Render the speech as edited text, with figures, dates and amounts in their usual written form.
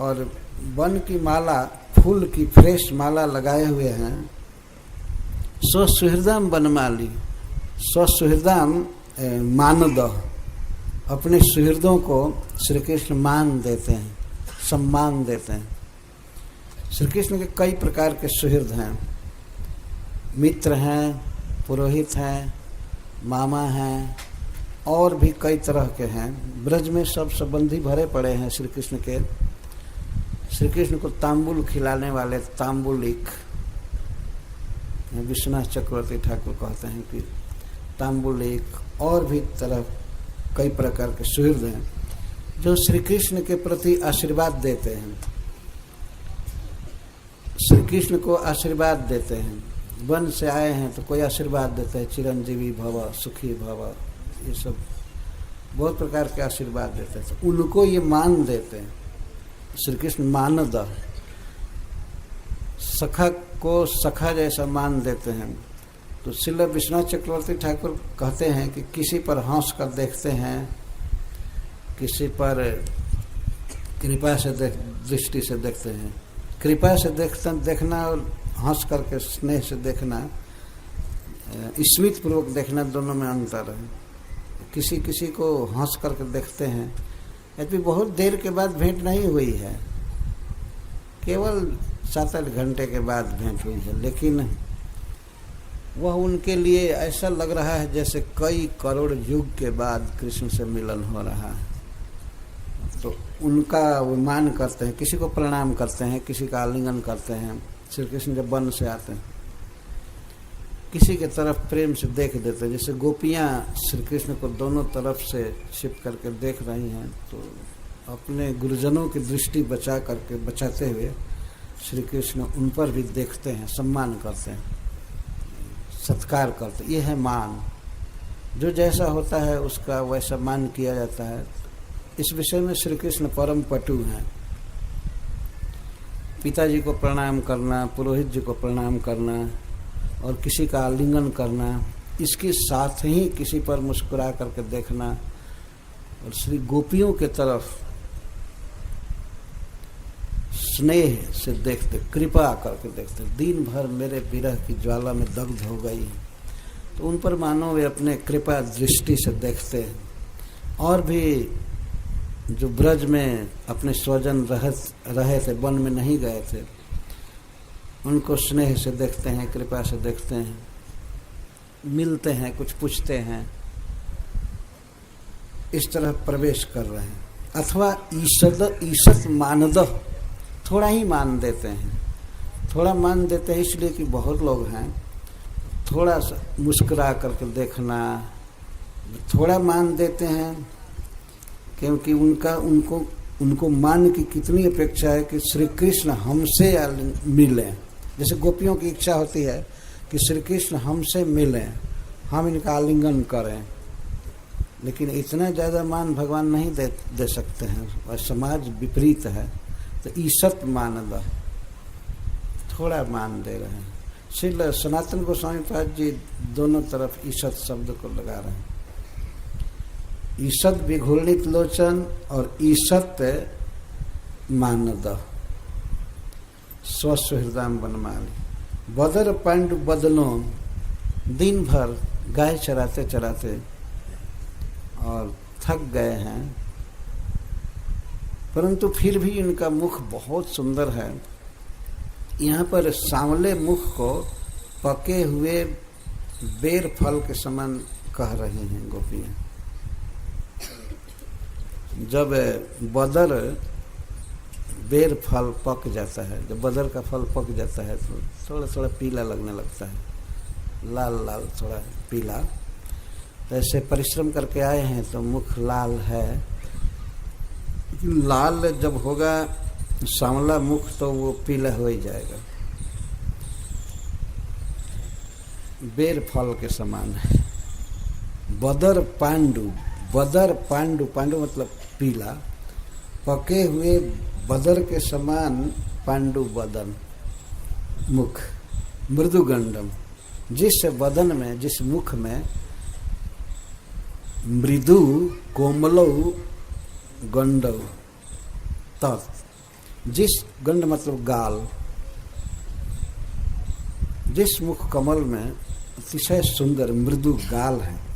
और वन की माला, फूल की फ्रेश माला लगाए हुए हैं। स्वसुहृदम वनमाली, स्वसुहृदम मानद, अपने सुहृदों को श्री कृष्ण मान देते हैं, सम्मान देते हैं। श्री कृष्ण के कई प्रकार के सुहृद हैं, मित्र हैं, पुरोहित हैं, मामा हैं, और भी कई तरह के हैं। ब्रज में सब संबंधी भरे पड़े हैं श्री कृष्ण के। श्री कृष्ण को तांबुल खिलाने वाले तांबुलिक, विश्वनाथ चक्रवर्ती ठाकुर कहते हैं कि तांबुलिक, और भी तरह कई प्रकार के सुहृद हैं जो श्री कृष्ण के प्रति आशीर्वाद देते हैं, श्री कृष्ण को आशीर्वाद देते हैं। वन से आए हैं तो कोई आशीर्वाद देते हैं, चिरंजीवी भव, सुखी भव, ये सब बहुत प्रकार के आशीर्वाद देते हैं। तो उनको ये मान देते हैं। श्री कृष्ण मानद, सखा को सखा जैसा मान देते हैं। तो श्रील विश्वनाथ चक्रवर्ती ठाकुर कहते हैं कि किसी पर हंस कर देखते हैं, किसी पर कृपा से दृष्टि से देखते हैं। कृपा से देखना और हंस करके स्नेह से देखना, स्मित पूर्वक देखना, दोनों में अंतर है। किसी किसी को हंस करके देखते हैं, यदि बहुत देर के बाद भेंट नहीं हुई है, केवल 7-8 घंटे के बाद भेंट हुई है, लेकिन वह उनके लिए ऐसा लग रहा है जैसे कई करोड़ युग के बाद कृष्ण से मिलन हो रहा है। तो उनका वो मान करते हैं, किसी को प्रणाम करते हैं, किसी का आलिंगन करते हैं। श्री कृष्ण जब वन से आते हैं, किसी के तरफ प्रेम से देख देते हैं। जैसे गोपियाँ श्री कृष्ण को दोनों तरफ से छिप करके देख रही हैं, तो अपने गुरुजनों की दृष्टि बचाते हुए श्री कृष्ण उन पर भी देखते हैं, सम्मान करते हैं, सत्कार करते हैं। ये है मान। जो जैसा होता है उसका वैसा मान किया जाता है। इस विषय में श्री कृष्ण परम पटु हैं। पिताजी को प्रणाम करना, पुरोहित जी को प्रणाम करना और किसी का आलिंगन करना, इसके साथ ही किसी पर मुस्कुरा करके देखना और श्री गोपियों के तरफ स्नेह से देखते, कृपा करके देखते। दिन भर मेरे विरह की ज्वाला में दग्ध हो गई, तो उन पर मानो वे अपने कृपा दृष्टि से देखते हैं। और भी जो ब्रज में अपने स्वजन रहे थे, वन में नहीं गए थे, उनको स्नेह से देखते हैं, कृपा से देखते हैं, मिलते हैं, कुछ पूछते हैं, इस तरह प्रवेश कर रहे हैं। अथवा ईसत मानद, थोड़ा ही मान देते हैं। थोड़ा मान देते हैं इसलिए कि बहुत लोग हैं, थोड़ा सा मुस्कुरा करके देखना, थोड़ा मान देते हैं क्योंकि उनको मान की कितनी अपेक्षा है कि श्री कृष्ण हमसे मिलें। जैसे गोपियों की इच्छा होती है कि श्री कृष्ण हमसे मिलें, हम इनका आलिंगन करें, लेकिन इतना ज़्यादा मान भगवान नहीं दे सकते हैं, और समाज विपरीत है। तो ईसत मानद, थोड़ा मान दे रहे हैं। श्री सनातन गोस्वामी पाद जी दोनों तरफ ईसत शब्द को लगा रहे हैं। ईसत विघूर्णित लोचन और ईसत मानद, स्वसुहृदाम वनमाली। बदर पांडु बदनों, दिन भर गाय चराते चराते और थक गए हैं, परंतु फिर भी इनका मुख बहुत सुंदर है। यहाँ पर सांवले मुख को पके हुए बेर फल के समान कह रही हैं गोपियाँ। जब बदर बेर फल पक जाता है, जब बदर का फल पक जाता है तो थोड़ा थोड़ा पीला लगने लगता है, लाल लाल थोड़ा पीला। तो ऐसे परिश्रम करके आए हैं तो मुख लाल है। लाल जब होगा सांवला मुख तो वो पीला हो ही जाएगा। बेर फल के समान है। बदर पांडु, बदर पांडु, पांडु मतलब पीला, पके हुए बदर के समान पांडु बदन, मुख, मृदुगंडम, जिस बदन में, जिस मुख में मृदु कोमलौ गंडौ तत्, जिस गंड मतलब गाल, जिस मुख कमल में अतिशय सुंदर मृदु गाल है,